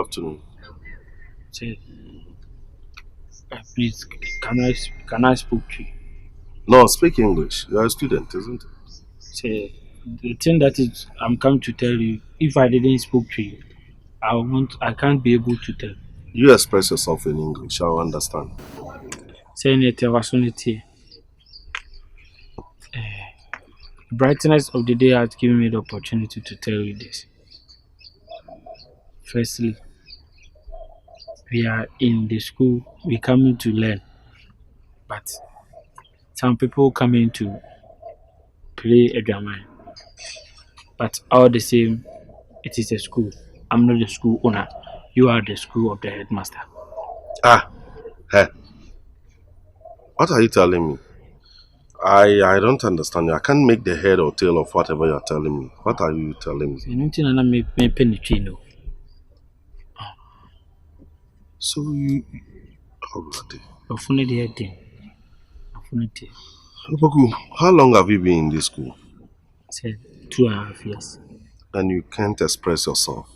afternoon. Say, please, can I speak to you? No, speak English. You are a student, isn't it? Say, the thing that is, I'm come to tell you. If I didn't speak to you, I can't be able to tell. You express yourself in English. I'll understand. Saying it was only tea. The brightness of the day has given me the opportunity to tell you this. Firstly, we are in the school, we coming to learn, but some people coming to play a drama. But all the same, it is a school. I'm not the school owner. You are the school of the headmaster. Hey. What are you telling me? I don't understand you. I can't make the head or tail of whatever you're telling me. What are you telling me? So you... Opoku, how long have you been in this school? 2.5 years. And you can't express yourself.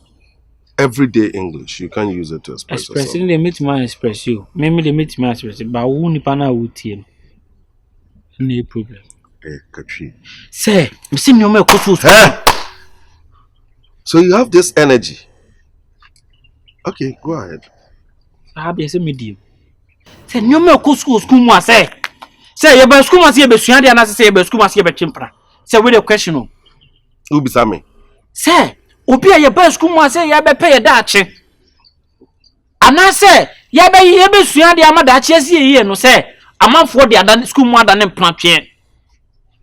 Everyday English, you can't use it to express yourself. Expressing, they meet my express you. Maybe they meet my express, but who ni pana would team? No problem. Say, you see me on so you have this energy. Okay, go ahead. I have a medium. Say, no more school more say. Say, your best school must be a Sunday and I say, your school must be a chimpra. Say, with a question. Who be Sammy? Say, Obi your best school must say, you better pay a Dutch. And I say, you better Sunday, I'm a Dutch, yes, no say. A month for the other school more than a plant.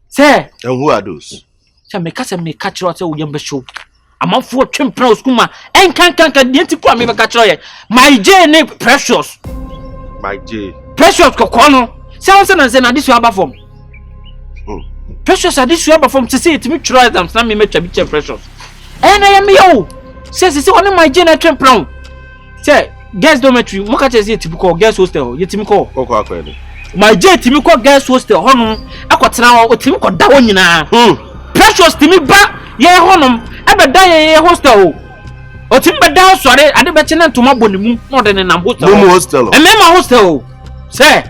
Say, and who are those? Say, make us and make catch your young show. A month for chimpro school and can't come me catch my J precious. My J. Precious Cocono. Sounds and say, this you form. Precious, I this you form to see it to me try them, some me make a bit precious. And I am yo. Says it's one of my J chimpro. Say, guest dormitory, Mokacha is typical guest hostel, yet him call. My J Timiko guest hostel, honum, I got now with him called Dawina. Precious to me back, ye honum, ever die a hostel. Or timber down, sorry, I didn't mention to my bonny more than an hostel. And then my hostel. Say,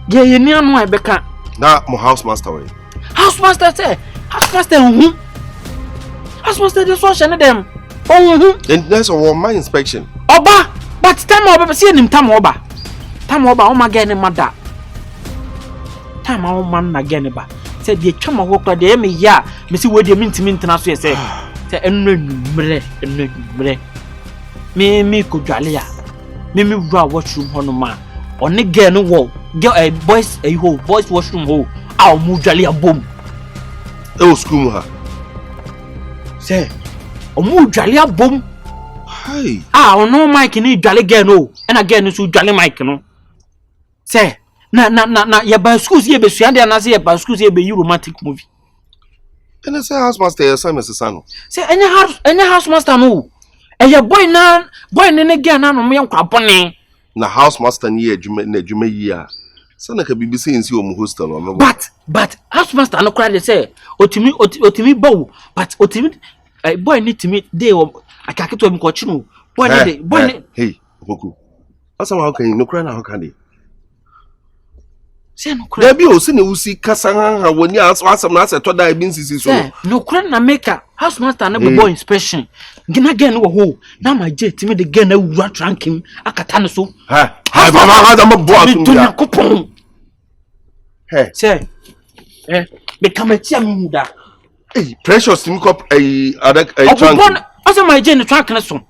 yeah, you near my Becca. Now, my housemaster way. Housemaster, say, housemaster, housemaster, this was them. And that's all my inspection. Oba, but time over, seeing him, Tamoba. Tamoba, oh my god, mother. Time our man again, said the chum of work, the Emmy, ya, Missy, what you mean to me, and say, say, and me, could Jalia. Me, washroom, Honoma. On again, no wall, get a boys, a whole boys washroom hole. I'll move Jalia boom. Oh, school her. Say, oh, move Jalia boom. Hey, no Mike in Jolly again, no, and again, it's Jolly Mike, no. Say, na, your by schools here, but Sunday and I say about schools here be you romantic movie. And I say, housemaster, your son, Mrs. Sano. Say, any housemaster, no. And your boy now, boy, and again, I'm a young company. Na housemaster near Jume year. Son, I can be seeing you hostel. But housemaster, no cry, they say, Otimi bow, but Otimi, a boy need to meet day or I can't get to him coaching. Boy, hey, Opoku. How can you no cry now? How can they? Say no cry. There be also no see Cassandra when you ask some answer to die being so. No cry na maker, housemaster, never boy inspection. Again, no now my jet to me the girl who rat ranking. Akatana so. I'm a boy. Hey, say, become a chamuda. Hey, precious to up a trunk. Also, my Jane trunk and so.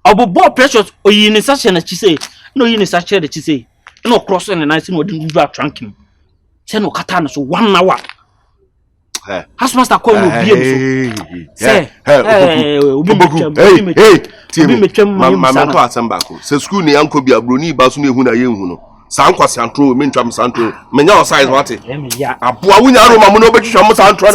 Obo precious or you in such as she say. No, you in such that she say. No crossing and I see what you are trunking. Say no katana so 1 hour. Housemaster call you say, hey, Mamma Sambako. Say, school ni uncle be a bruni basuni who I Sanqua Santro, Mintram Santo, Menya size what it. A Puawina Aroma, no better from Santro.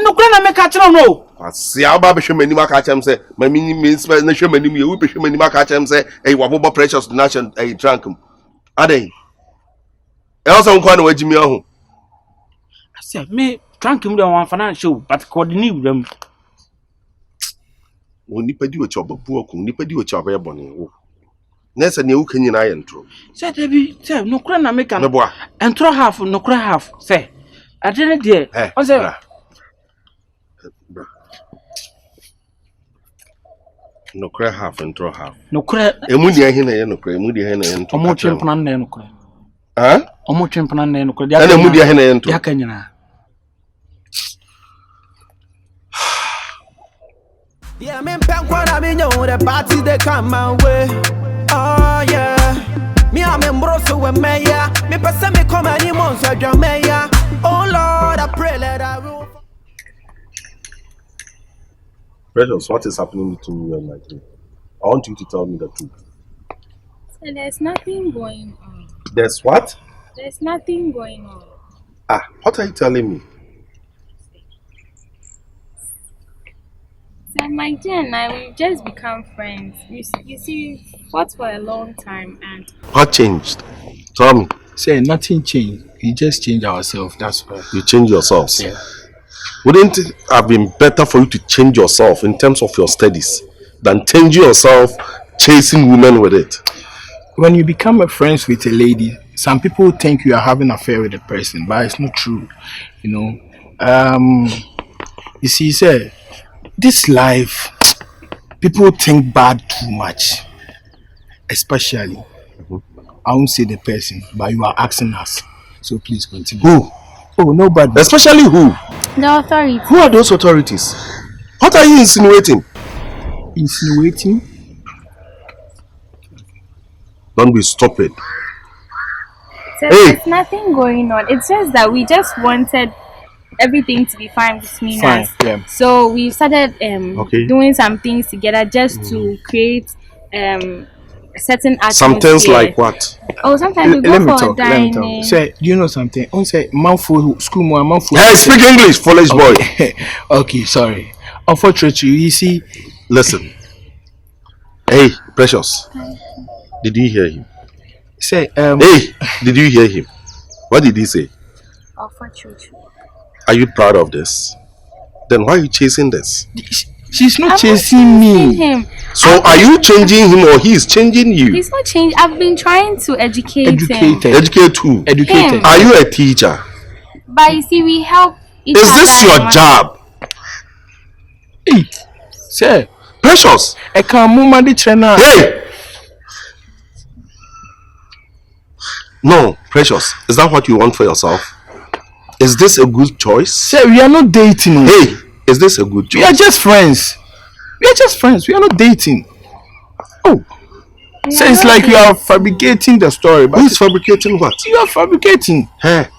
No grand make a no. I see our Babisham and Makacham say, my meaning means nation many Upisham and Makacham say, a Wabba precious nation, a drunkum. Are they? Else I'm quite away Jimmy. I said, me drunk him down one financial, but coordinate them. When Nipadi with your Opoku, Nipadi with your Bebony. Nessa new Kenyan I intro. Say Debbie, say no cran American. No boy. And throw half, no cry half. Say, I didn't dear. I say, no cry half and throw half. no cry. Emudia Hena, no cry, Mudia Hena, and to more champion no cry. Huh? Omo champion no cry. And a Mudia Hena and Yakanyana. Yeah, I'm in Pankwan, I mean, the party they come my way. Oh, yeah. Me, I'm in Brosso with Maya. Me, person me come any months with your Maya. Oh, Lord, I pray that I will. Precious, what is happening between you and my dream? I want you to tell me the truth. So there's nothing going on. There's what? There's nothing going on. What are you telling me? So my dear and I, we've just become friends. You see, we've fought for a long time and... What changed? Tell me. Say nothing changed. We just changed ourselves. That's why. You changed yourselves? Yeah. Wouldn't it have been better for you to change yourself in terms of your studies than changing yourself chasing women with it? When you become a friend with a lady, some people think you are having an affair with the person, but it's not true. You know, you see, sir, this life, people think bad too much, especially. I won't say the person, but you are asking us. So please continue. Who? Oh, nobody. Especially who? The authority. Who are those authorities? What are you insinuating? Insinuating? Don't be stupid. So there's nothing going on. It's just that we just wanted everything to be fine between us. Yeah. So we started doing some things together just to create certain atmosphere. Some things like what? Oh, sometimes we go for dining. Let me talk. Say, do you know something? I say, mouthful, school more, mouthful. Hey, speak English, foolish boy. Okay, sorry. Unfortunately, you see. Listen. Hey, Precious. Did you hear him? Say, hey, did you hear him? What did he say? Unfortunately. Are you proud of this? Then why are you chasing this? She's not chasing me. Him. So are you changing him or he is changing you? He's not changing. I've been trying to educate him. Educate who? Educated. Are you a teacher? But you see, we help each other. Is this your job? Hey, sir. Precious. I can't move my trainer. Hey! No, Precious. Is that what you want for yourself? Is this a good choice? Sir, we are not dating. Hey, is this a good choice? We are just friends. We are just friends. We are not dating. Oh. So it's like you are fabricating the story. But who is fabricating what? You are fabricating. Hey.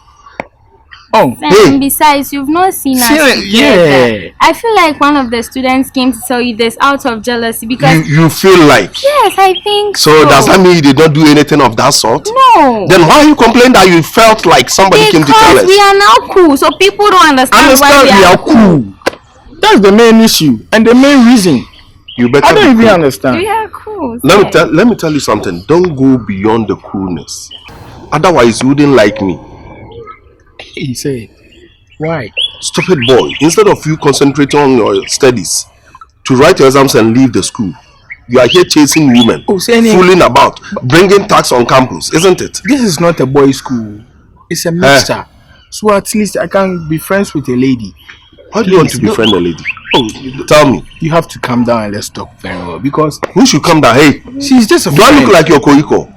Oh. And besides, you've not seen us together. Yeah. I feel like one of the students came to tell you this out of jealousy because... You feel like? Yes, I think so. So does that mean you did not do anything of that sort? No. Then why are you complaining that you felt like somebody came to tell us? Because we are now cool, so people don't understand why we are cool. That's the main issue and the main reason. You better I don't even understand. We are cool. Let me tell you something. Don't go beyond the coolness. Otherwise, you wouldn't like me. He said, why? Stupid boy. Instead of you concentrating on your studies to write your exams and leave the school, you are here chasing women, fooling about, bringing tax on campus, isn't it? This is not a boys' school. It's a mixture. So at least I can be friends with a lady. How do you want to befriend a lady? Oh, tell me. You have to calm down and let's talk very well because... Who should calm down? Hey, she's just a friend. Do I look like your Koiko?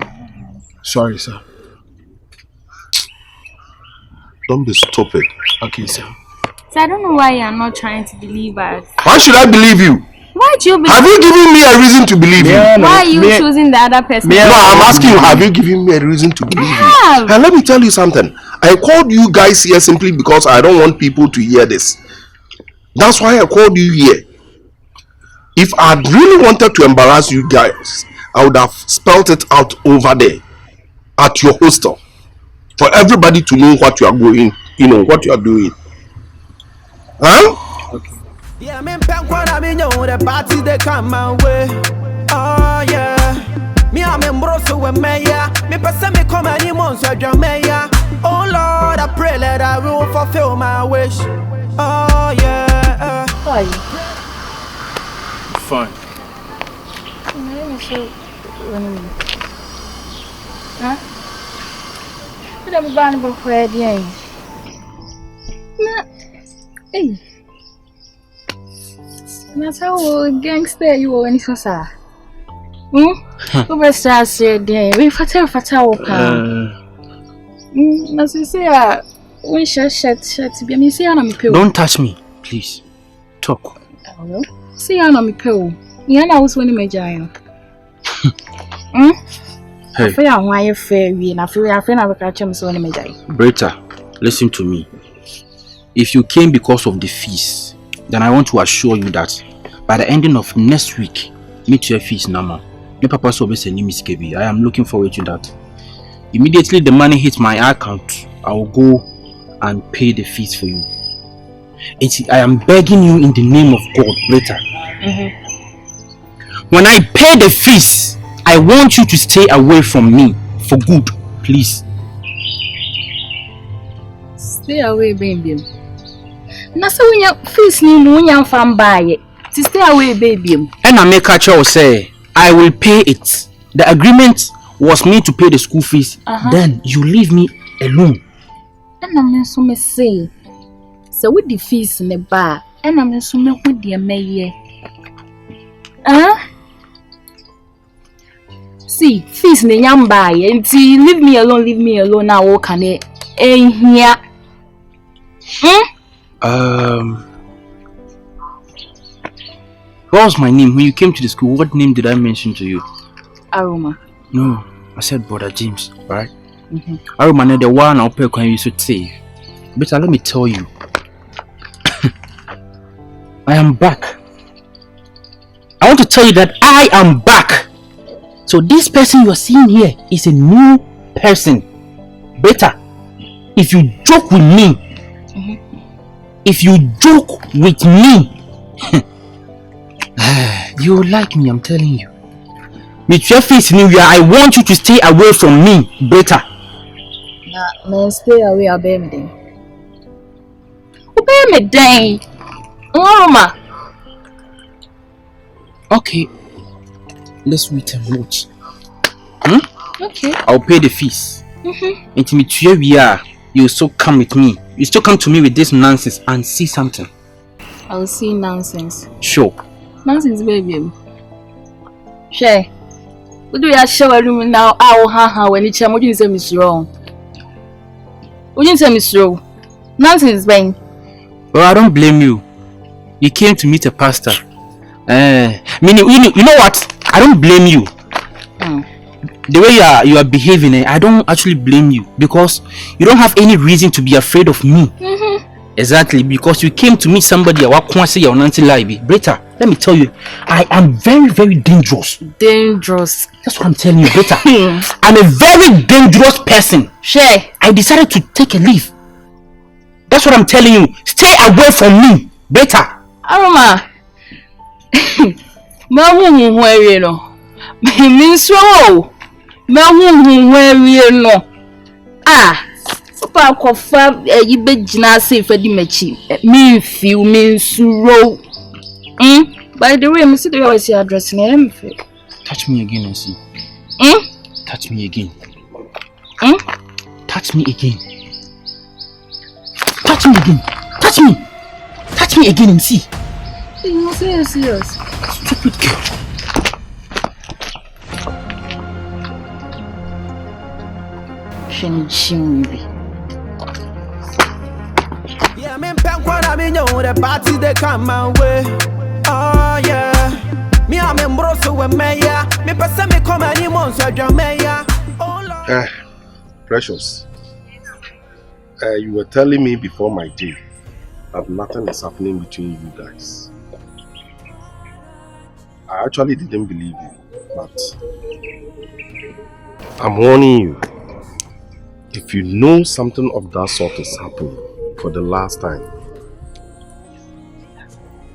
Sorry, sir. Don't be stupid. Okay, sir. So I don't know why you are not trying to believe us. Why should I believe you? Why do you believe? Have you given me a reason to believe you? Why are you choosing the other person? No, I'm asking you, have you given me a reason to believe you? And let me tell you something. I called you guys here simply because I don't want people to hear this. That's why I called you here. If I really wanted to embarrass you guys, I would have spelled it out over there at your hostel for everybody to know what you are going, what you are doing. Huh? Okay. Yeah, I'm in Pankwan, I mean, the party they come my way. Oh, yeah. Me, I'm in Brosso with Maya. Me, person me come any months with your Maya. Oh, Lord, I pray that I will fulfill my wish. Oh, yeah. Why? fine. Huh? What am I going to for again? Hey. That's how gangster you are any so sad. Who starts there? We fatal. As you say, we shall shut be me see on pill. Don't touch me, please. Talk. See on pill. Yana was when you made giant. I feel why you fair we and I feel I will catch him so when you made giant. Bretta, listen to me. If you came because of the fees, then I want to assure you that by the ending of next week, meet your fees, Nama. My papa so best any miskebi. I am looking forward to that. Immediately the money hits my account, I will go and pay the fees for you. I am begging you in the name of God, Bretta. When I pay the fees, I want you to stay away from me for good, please. Stay away, baby. Na so when your fees ni no nya fam buy to stay away, baby. And I make a choice say I will pay it. The agreement was me to pay the school fees. Then you leave me alone. And I'm so me say. So with the fees in the bar, and I'm so me with the maye. See, fees ni nyam buy until leave me alone now walk on it. Here. What was my name when you came to the school? What name did I mention to you? Aroma. No, I said Brother James, right? Aroma, the one Opoku you should say. But let me tell you, I am back. I want to tell you that I am back. So this person you are seeing here is a new person. Better, if you joke with me, you will like me, I'm telling you. With your face in here, I want you to stay away from me, better. Nah, stay away, obey me then. Obey me then. Aroma. Okay, let's wait and watch. Okay. I'll pay the fees. Until we are, you still come with me. You still come to me with this nonsense and see something. I'll see nonsense. Sure. Nonsense, baby. Share. What do you show room now? Ow, when it's what you say is wrong. What you say is wrong. Nonsense, bang. Well, I don't blame you. You came to meet a pastor. Meaning, you know what? I don't blame you. The way you are behaving, I don't actually blame you because you don't have any reason to be afraid of me. Exactly, because you came to meet somebody. Bretta, let me tell you, I am very, very dangerous. Dangerous. That's what I'm telling you, Bretta. I'm a very dangerous person. Share. I decided to take a leave. That's what I'm telling you. Stay away from me, Bretta. Aroma. Super confirm you be jina say for the mechi. Me feel me slow. By the way, me see the way you address me. Touch me again and see. Touch me again. Touch me again. Touch me again. Touch me. Touch me again and see. You serious? Stupid girl. Yeah, me pen kwa na me know the party they come my way. Oh yeah. Me am embroso we meya. Me pesa me come any monster drum meya. Oh Lord. Precious. You were telling me before my day that nothing is happening between you guys. I actually didn't believe you, but I'm warning you. If you know something of that sort is happening for the last time,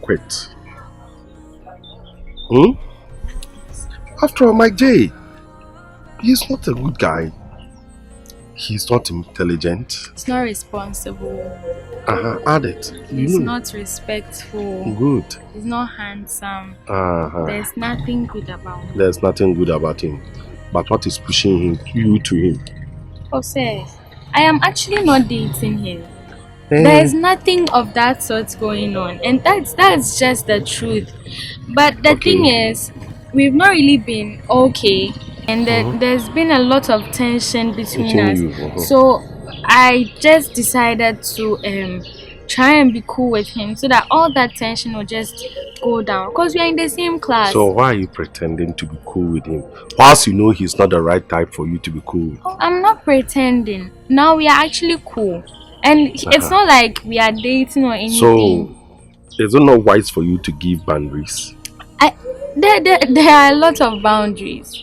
quit. After all, Mike J, he's not a good guy. He's not intelligent. He's not responsible. Add it. He's not respectful. Good. He's not handsome. There's nothing good about him. There's nothing good about him. But what is pushing you to him? Oh, sir, I am actually not dating him. There's nothing of that sort going on, and that's just the truth. But the thing is, we've not really been okay, and there's been a lot of tension between us. So I just decided to try and be cool with him so that all that tension will just go down, because we are in the same class. So why are you pretending to be cool with him whilst you know he's not the right type for you to be cool with? I'm not pretending. Now we are actually cool. And it's not like we are dating or anything. So, is it not wise for you to give boundaries? There are a lot of boundaries.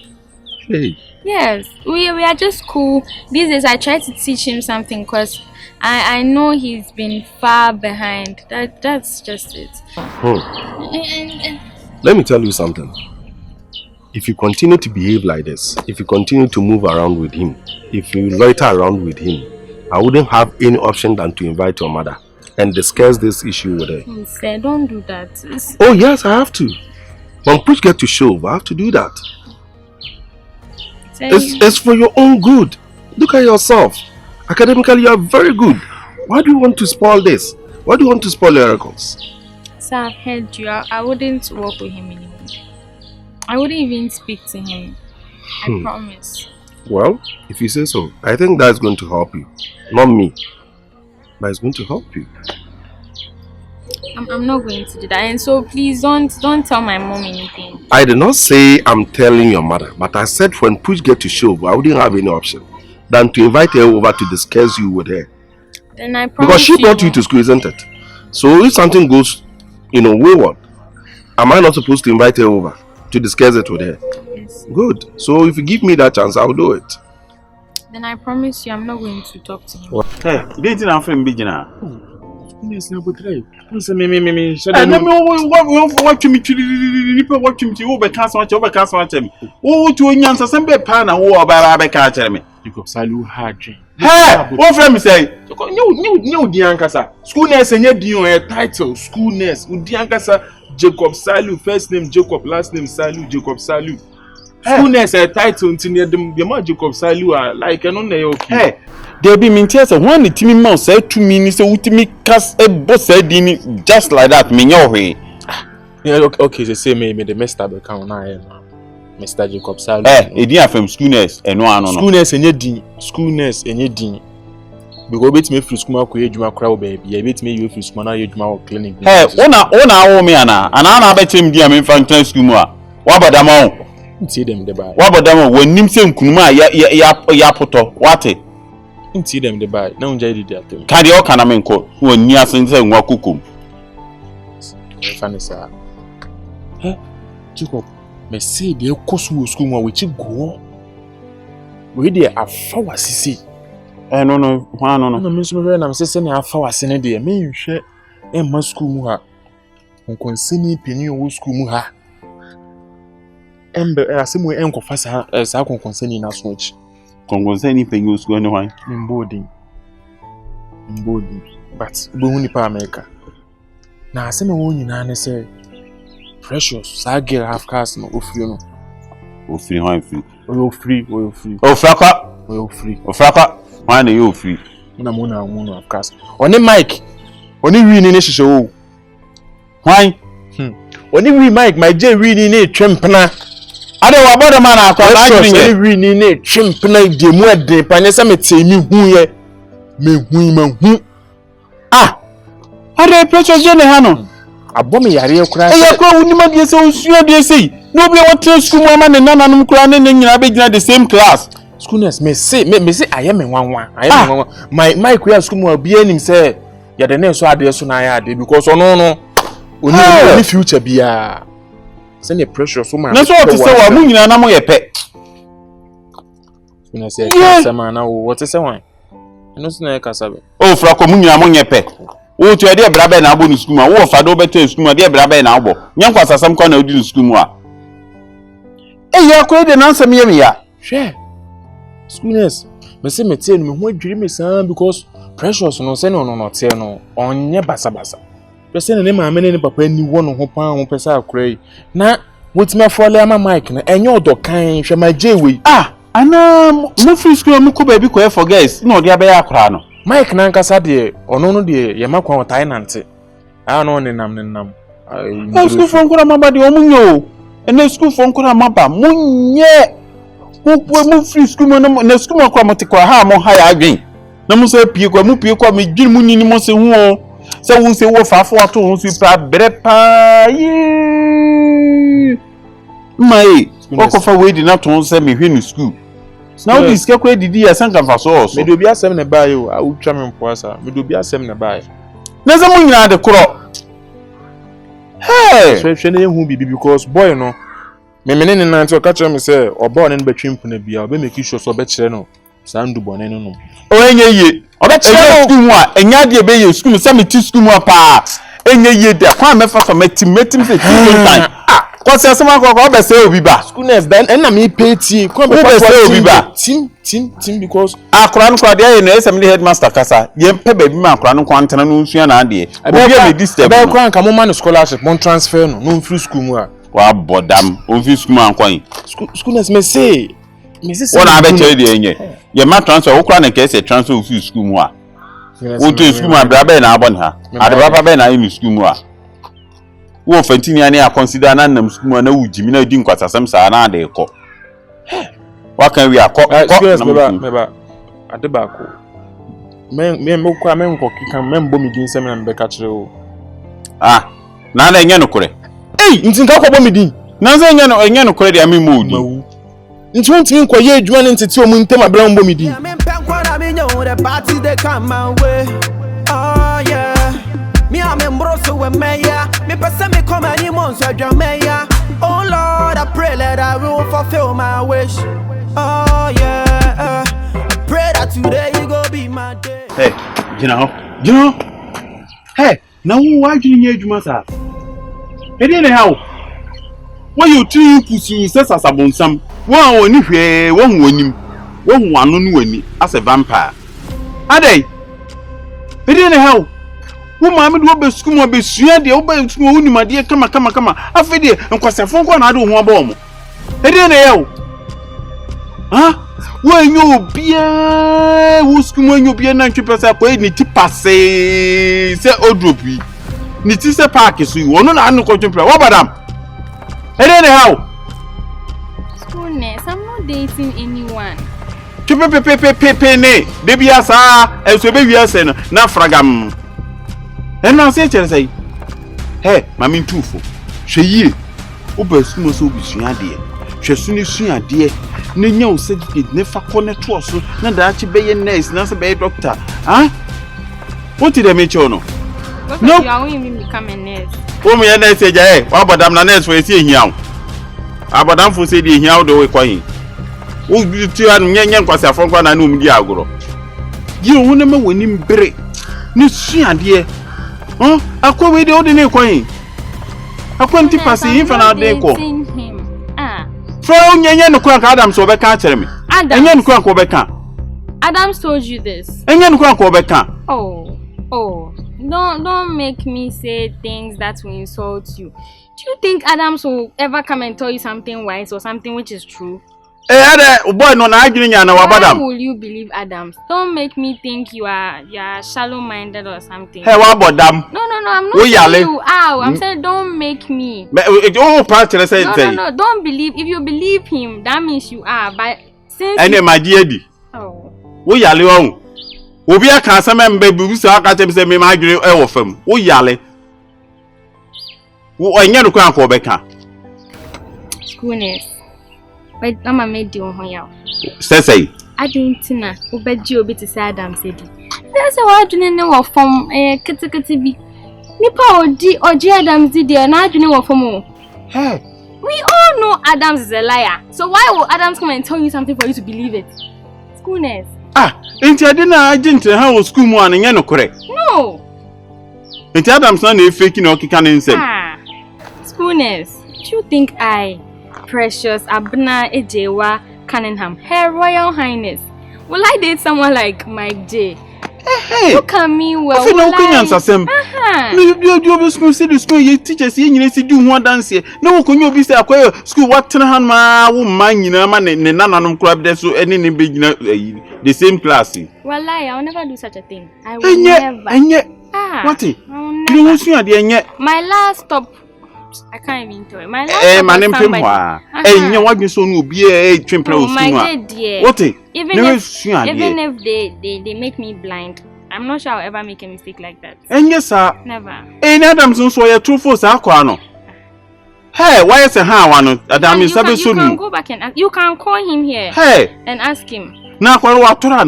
Hey. Yes, we are just cool. These days I try to teach him something because I know he's been far behind. That's just it. Let me tell you something. If you continue to behave like this, if you continue to move around with him, if you loiter around with him, I wouldn't have any option than to invite your mother and discuss this issue with her. Please, sir, don't do that. Oh yes, I have to. When push get to shove, I have to do that. It's for your own good. Look at yourself. Academically, you are very good. Why do you want to spoil this? Why do you want to spoil your records? Sir, I've heard you. I wouldn't work with him anymore. I wouldn't even speak to him. I promise. Well, if you say so, I think that's going to help you. Not me, but it's going to help you. I'm not going to do that, and so please don't tell my mom anything. I did not say I'm telling your mother, but I said when push get to shove, I wouldn't have any option than to invite her over to discuss you with her. Then I promise. Because she brought you to school, isn't it? So if something goes, wayward, am I not supposed to invite her over to discuss it with her? Yes. Good. So if you give me that chance, I'll do it. Then I promise you I'm not going to talk to him. Hey, you didn't have a big dinner. Yes, no, but hey. What to answer some bad pan and war about a catcher me. You go salute hard dream. Hey, what from me say? No, Diankasa. School nurse and yet you a title. School nurse. Diankasa Jacob Salu. First name Jacob, last name Salu. Jacob Salu. School nurse a title until the man Jacob Salu are like an on okay. Hey, there be maintains a one Timmy Mouse said to me, so Timmy cast a boss said just like that, me your way. Yeah, okay, they say maybe the messed up account now, Mr. Jacob Salu. Eh, dear from school nurse and no. School nurse and your school nurse and your dean. Because bit me free school create my crowd baby. I bet me you free school now you clinic. Hey, ona me ana I bet him dear me from school more. What about them? See them the buy. What about them when nim say nkunuma ya poto? What it? See them the buy. Now unja did that. Can you can amenko when nia say nwa kukum. Funny sir. Hey, Jacob, me say dey kosu school mo we chi go. We dey afa wasisi. No. No me so me na say na afa wasene dey. Me hwe e ma school mu ha. Onkonseni penyi wo school mu ha. Embe asemu enkofa sa konkonseni na so chi. Konkonseni penyi wo school no wan. Mbodi. But bo hu ni pa America. Na asemu wo nyina ne say Precious, I get half cast no ofri no. Ofri how free? We free. Ofraka. We free. Ofraka. Why na you free? Una mo half cast. Oni Mike. Oni wi ni hihye o. Why? Oni wi Mike, my J wi ni twempena. Ade wa bodo man akwa na adwin ye. Oni wi ni twempena de mu ade panye se metemi hu ye. Me hu. Ah. Ade Precious je ne ha no. Abom yare kura e yakwa wunima de se osuo de sei no be what school mama ne nananum kura ne nyina be gina the same class schoolness me say I am nwanwa my kura school mu obi anim say ya de ne so ade so na ya ade because no oni future bia say ne pressure so man na so what say wa mu nyina na mo ye pe na say kasa man na what say wan no so na kasa be o fra ko mu nyina mo ye pe o tu e de bra be na abo ni school ma wo fa do beto school ma de bra be na abo nya kwa sasam kwa na odi school mu a e ya ko de na nsam ye me ya hwe schoolness Me say me tell me who dream me san because precious no say no tell no onye basa. Person na ma me ne papa ni wo no ho pan ho pesa akrai. Na wotime fole ama mic na enye odokan hwe ma jewe. Ana mo free school mo ko baby ko for guys na odi abeya akra no. Mike na nkasa de ono no de ye makwa otai nante. No nenam. School from kura maba de omunyo. Ene school from kura maba munye. Mo free school mo na school mo kwa motikwa ha mo ha ya adwen. Na mo se pie kwa me dwin mu nyini mo se hu se wo se wo fa fo ato ho su pra brepa yi. Mai, what for waiting not to say me in school. Now this calculate Iddi as an canvas also. Me do be asem na buy you. I will try me poasa. Me do be asem na buy. Na zamu nyina de kro. Hey, so na hu bibi because boy no. Me ne nante o ka kire me say obo ne betwim puna bia, obe make sure so be kire no. Sandu bone no. O enye ye. Obe kire school mu a enya de be ye school say me ti school mu pa. Enye ye de kwa me fa metim say time. Cause asema kwa be say obi ba. Schoolness then na me pay tea. Come be say obi ba. Team because akra no kwa de ye no esem de headmaster kasa. Ye mpe ba bi ma akra no kwa ntana no nsua na ade. Obi e me disturb. Be kwa nka mo man scholarship, mon transfer no free school mu a. Wa bodam, o free school man kwan. Schoolness me say wona be chere de enye. Ye ma transfer wo kwa na ke say transfer o free school mu a. Wo to school mu a bra be na abon ha. Ade baba be na in school mu a. Wo fantini ani a consider na nam school na wujimi na di nkwasasem sa na ade ko. Wa kan wi akọ meba ade ba ko. Me kwa me nko kika me mbo mi din sem na mbe ka kire o. Na enye no kore. Nti nka ko bo mi din. Na nze enye no kore de ami modi. Nti won tin kwa ye adwuma ne ntete o mu ntem abra mbo mi din. Me I'm embroso with Maya. Me pass me come any months I draw Maya. Oh Lord, I pray that I will fulfill my wish. Oh yeah, I pray that today you go be my day. Hey, you know. Hey, now why do you need adwuma sa? Hey, dey how? When you three pursue says as abonsam, one oni hwe, one wonim, one anu no ani as a vampire. Adey. Hey, dey how? Wo maame do be school mo be sua de wo be school wo nimade kama afede nkwasafo nko na ade ho aba omo ede na ye wo wo enyo bia wo school mo enyo bia na ntwepesa ko ni ti passe se odropi ni ti se park so wo no na anu ko twepra wo badam ede na how Schoolness, I'm not dating anyone. Pepe ne de bia sa enso be wiase no na fragam. And now say say, hey, mammy tufo. She ye, Obers no so be seen dear. She soon seen dear. No said it never connect to us, not that you be a nurse, not a bad doctor. What did I make you know? No, you are only become a nurse. Oh, me a nurse, say, what about them nurse for seeing you? About them for saying here the way quiet. Oh, you two and young was a phone and no media agro. You won't never win him break. No, she and dear. Akwa we de odine kwan. Akwa nti pase yin fa na de ko. Fra onyenye no kwa Adam so be ka kire me. Enye no kwa ko be ka. Adam told you this. Enye no kwa ko be ka. Oh. Don't make me say things that will insult you. Do you think Adams will ever come and tell you something wise or something which is true? Boy no na adwene nya na wabadam. Why will you believe Adams? Don't make me think you are shallow-minded or something. Hey, wabadam. No, I'm not saying you are. I'm saying don't make me. No, don't believe. If you believe him, that means you are. But since my dear Iddi. Oh. Wo yale on. Obi aka asema mbe bu so aka tem se me ma adwene e wo fam. Wo yale. Wo anya no kwa ko beka. Schoolness. But Mama made you on here. Say. I didn't know. Obeji obi to say Adam said. That's why I didn't know from kete bi. Nipa oji Adams did there na adwene wo from. Hey. We all know Adams is a liar. So why will Adams come and tell you something for you to believe it? Schoolness. Enti ade na agent ha wo school mu an nya no correct. No. Enti Adams na fake na okika ne nsem. Schoolness. Do you think Precious Abna Ejewa Cunningham, Her Royal Highness, Will I date someone like Mike J? Hey, look at me well. I feel no Kenyans as him. You school see the school you teachers you see do one dance here. No kun you be say akwa school what ten hand ma wo man nyina ma ne nananom club there so any be the same class. Well, I'll never do such a thing. I will never. What? You won't see the my last stop. I can't even tell you. My last stop. My name Pim wa. What you so no be twimpler what? Even if they make me blind, I'm not sure I'll ever make a mistake like that. And yes, sir. Never. Adams so your true force aquano. Hey, why is a one? Adam is you can go back and ask. You can call him here. Hey, and ask him. Now, what I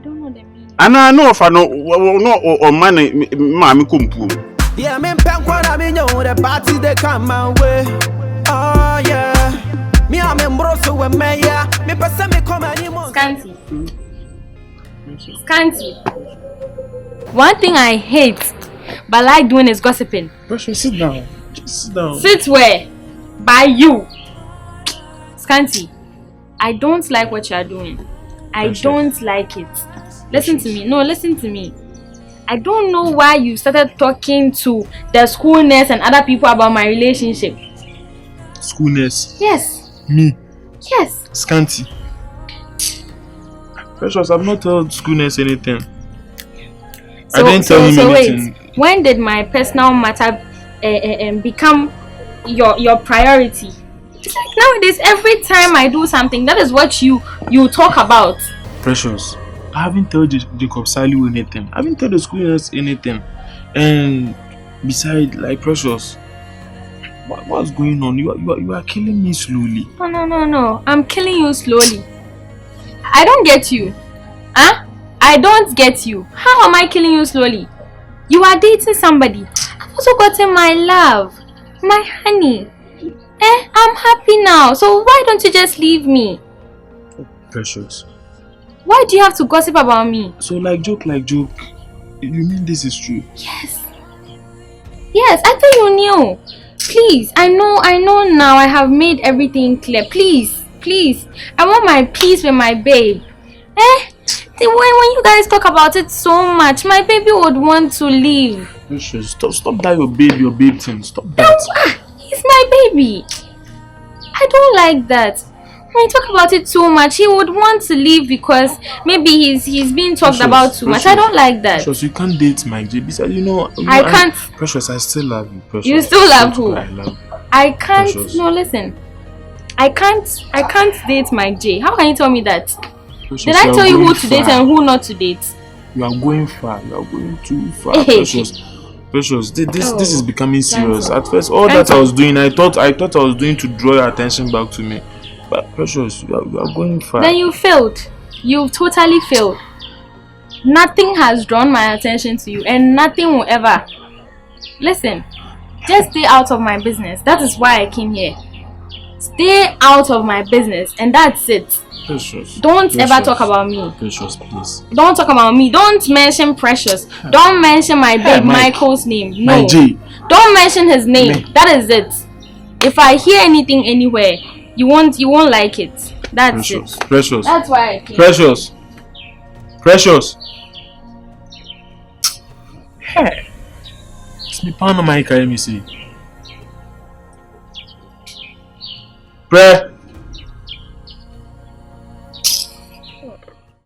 don't know the meaning. And I know if I know or money, mammy kumpu. Yeah, I'm in Pankwan, I mean, the party they come my way. Oh, yeah. Me, I'm in Brosso with Maya. Me, person me come anymore. Scanty. Scanty. One thing I hate, but like doing is gossiping. Precious, sit down. Just sit down. Sit where? By you. Scanty. I don't like what you are doing. I don't like it. Listen to me. No, listen to me. I don't know why you started talking to the school nurse and other people about my relationship. School nurse? Yes. Me? Yes. Scanty. Precious, I've not told school nurse anything. I didn't tell him anything. Wait, when did my personal matter become your priority? It's like nowadays, every time I do something, that is what you talk about. Precious, I haven't told Jacob Salu anything. I haven't told the school nurse anything. And besides, like, Precious, what's going on? You are killing me slowly. No. I'm killing you slowly. I don't get you. Huh? I don't get you. How am I killing you slowly? You are dating somebody. I've also gotten my love. My honey. I'm happy now. So why don't you just leave me? Precious. Why do you have to gossip about me? So like joke. You mean this is true? Yes. Yes, I thought you knew. Please, I know now. I have made everything clear. Please. I want my peace with my babe. When you guys talk about it so much, my baby would want to leave. Precious, stop that your babe thing. Stop that. He's my baby. I don't like that. When you talk about it too much, he would want to leave because maybe he's being talked about too much. I don't like that. Precious, you can't date Mike J. Besides, I can't. Precious, I still love you. Precious, you still love who? I love you. I can't. Precious. No, listen. I can't date Mike J. How can you tell me that? Precious, did I tell you who to date and who not to date? You are going far. You are going too far, Precious. This is becoming serious. At first, all that I was doing, I thought I was doing to draw your attention back to me. But Precious, you are going far. Then you failed. You totally failed. Nothing has drawn my attention to you, and nothing will ever. Listen, just stay out of my business. That is why I came here. Stay out of my business, and that's it. Precious. Don't ever talk about me. Precious, please. Don't talk about me. Don't mention Precious. Don't mention my babe Michael's name. No. My G. Don't mention his name. That is it. If I hear anything anywhere, you won't like it. That's Precious. it. Precious. That's why I came. Precious. Hey. It's me pan on my car, let me see.